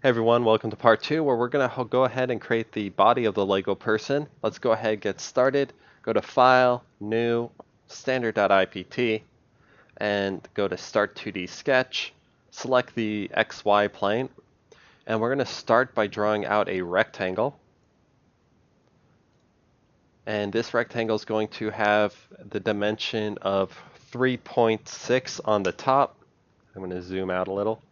Hey everyone, welcome to part 2 where we're going to go ahead and create the body of the Lego person. Let's go ahead and get started. Go to File, New, Standard.ipt, and go to Start 2D Sketch. Select the XY plane, and we're going to start by drawing out a rectangle. And this rectangle is going to have the dimension of 3.6 on the top. I'm going to zoom out a little.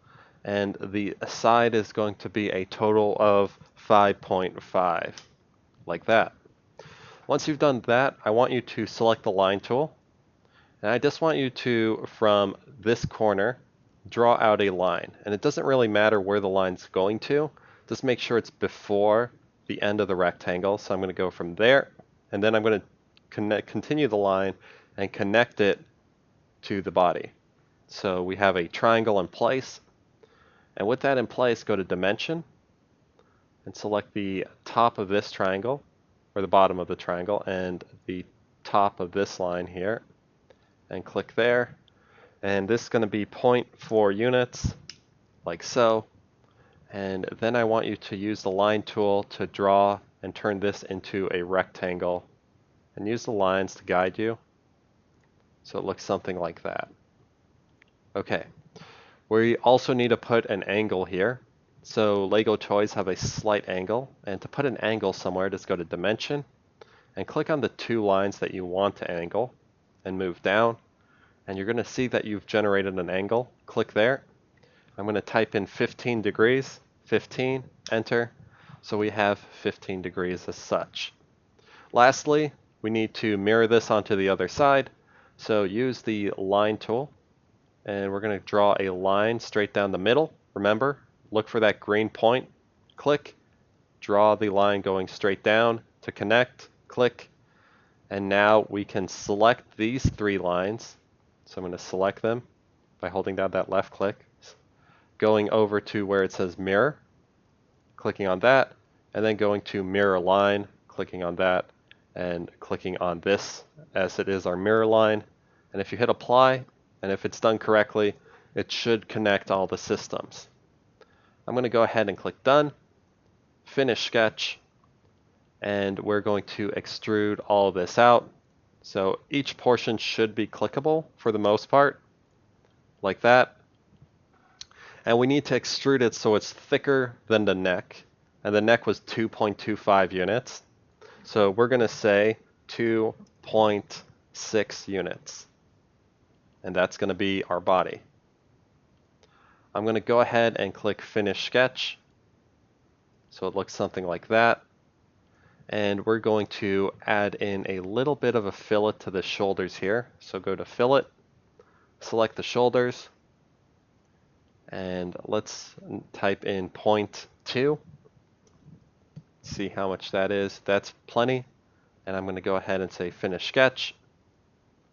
And the side is going to be a total of 5.5, like that. Once you've done that, I want you to select the line tool, and I just want you to, from this corner, draw out a line. And it doesn't really matter where the line's going to, just make sure it's before the end of the rectangle. So I'm going to go from there, and then I'm going to continue the line and connect it to the body. So we have a triangle in place. And with that in place, go to Dimension and select the top of this triangle, or the bottom of the triangle, and the top of this line here, and click there. And this is going to be 0.4 units, like so. And then I want you to use the line tool to draw and turn this into a rectangle, and use the lines to guide you so it looks something like that. Okay. We also need to put an angle here. So Lego toys have a slight angle, and to put an angle somewhere, just go to Dimension and click on the two lines that you want to angle and move down, and you're going to see that you've generated an angle. Click there. I'm going to type in 15 degrees, 15, enter. So we have 15 degrees as such. Lastly, we need to mirror this onto the other side. So use the line tool, and we're going to draw a line straight down the middle. Remember, look for that green point. Click, draw the line going straight down to connect. Click, and now we can select these three lines. So I'm going to select them by holding down that left click, going over to where it says mirror, clicking on that, and then going to mirror line, clicking on that, and clicking on this as it is our mirror line. And if you hit apply, and if it's done correctly, it should connect all the systems. I'm going to go ahead and click Done, Finish Sketch, and we're going to extrude all of this out. So each portion should be clickable for the most part, like that. And we need to extrude it so it's thicker than the neck. And the neck was 2.25 units. So we're going to say 2.6 units. And that's going to be our body. I'm going to go ahead and click Finish Sketch, so it looks something like that. And we're going to add in a little bit of a fillet to the shoulders here. So go to Fillet, select the shoulders, and let's type in 0.2. See how much that is. That's plenty. And I'm going to go ahead and say Finish Sketch.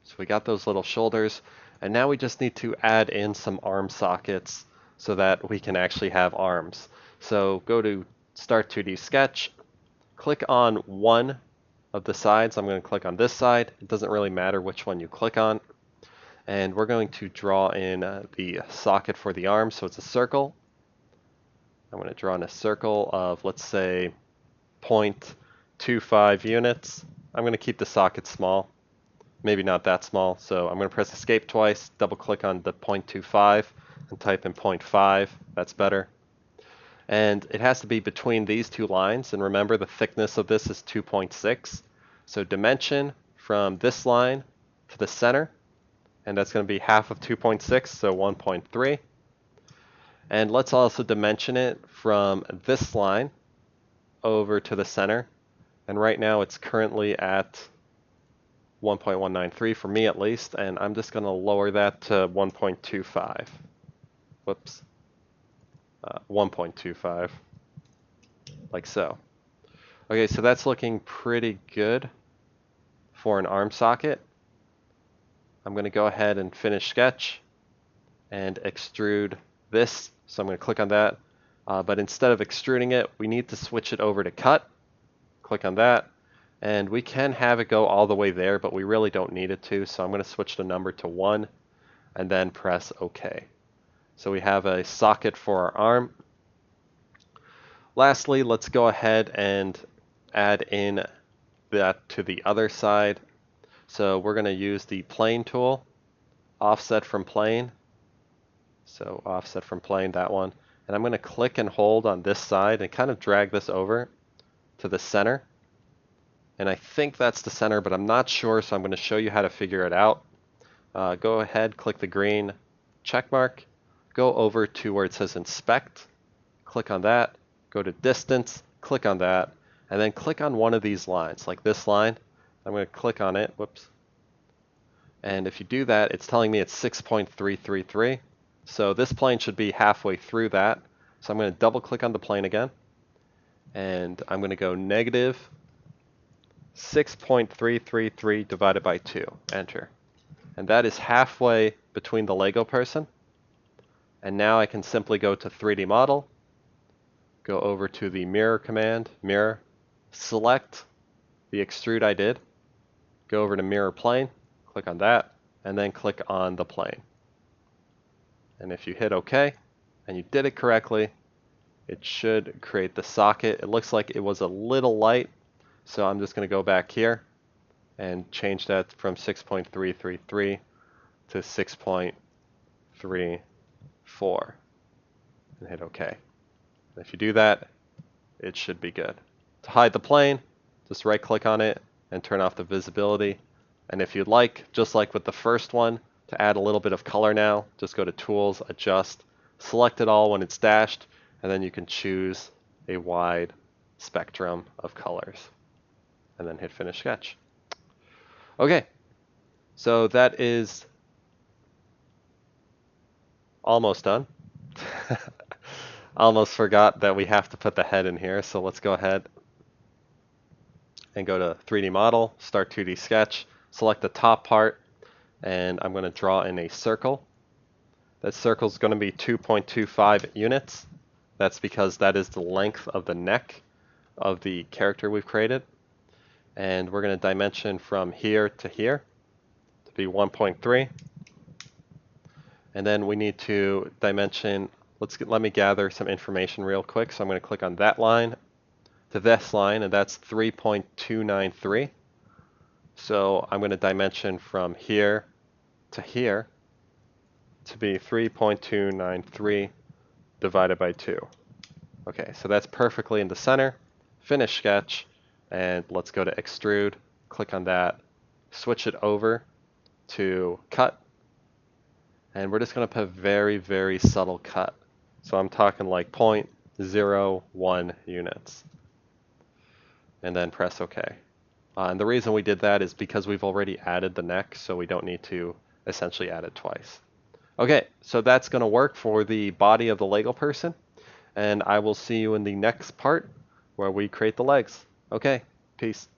So we got those little shoulders. And now we just need to add in some arm sockets so that we can actually have arms. So go to Start 2D Sketch, click on one of the sides. I'm going to click on this side. It doesn't really matter which one you click on. And we're going to draw in the socket for the arm. So it's a circle. I'm going to draw in a circle of, let's say, 0.25 units. I'm going to keep the socket small. Maybe not that small, so I'm going to press Escape twice, double click on the 0.25 and type in 0.5. That's better. And it has to be between these two lines, and remember the thickness of this is 2.6. So dimension from this line to the center, and that's going to be half of 2.6, so 1.3. And let's also dimension it from this line over to the center, and right now it's currently at 1.193 for me at least, and I'm just going to lower that to 1.25. Whoops. 1.25, like so. Okay, so that's looking pretty good for an arm socket. I'm going to go ahead and Finish Sketch and extrude this. So I'm going to click on that, but instead of extruding it, we need to switch it over to Cut. Click on that. And we can have it go all the way there, but we really don't need it to. So I'm going to switch the number to 1 and then press OK. So we have a socket for our arm. Lastly, let's go ahead and add in that to the other side. So we're going to use the plane tool, offset from plane. So offset from plane, that one. And I'm going to click and hold on this side and kind of drag this over to the center. And I think that's the center, but I'm not sure, so I'm going to show you how to figure it out. Go ahead, click the green check mark, go over to where it says inspect, click on that, go to distance, click on that, and then click on one of these lines, like this line. I'm going to click on it, whoops. And if you do that, it's telling me it's 6.333. So this plane should be halfway through that. So I'm going to double click on the plane again. And I'm going to go negative 6.333 divided by 2. Enter. And that is halfway between the Lego person. And now I can simply go to 3D model, go over to the mirror command, mirror, select the extrude I did, go over to mirror plane, click on that, and then click on the plane. And if you hit OK, and you did it correctly, it should create the socket. It looks like it was a little light, so I'm just going to go back here and change that from 6.333 to 6.34 and hit OK. And if you do that, it should be good. To hide the plane, just right click on it and turn off the visibility. And if you'd like, just like with the first one, to add a little bit of color now, just go to Tools, Adjust, select it all when it's dashed, and then you can choose a wide spectrum of colors. And then hit Finish Sketch. Okay, so that is almost done. Almost forgot that we have to put the head in here, so let's go ahead and go to 3D Model, Start 2D Sketch, select the top part, and I'm going to draw in a circle. That circle is going to be 2.25 units. That's because that is the length of the neck of the character we've created. And we're going to dimension from here to here to be 1.3. And then we need to dimension, let me gather some information real quick. So I'm going to click on that line to this line, and that's 3.293. So I'm going to dimension from here to here to be 3.293 divided by 2. Okay, so that's perfectly in the center. Finish Sketch, and let's go to Extrude, click on that, switch it over to Cut, and we're just going to put very, very subtle cut. So I'm talking like 0.01 units. And then press OK. And the reason we did that is because we've already added the neck, so we don't need to essentially add it twice. Okay, so that's going to work for the body of the Lego person. And I will see you in the next part where we create the legs. Okay, peace.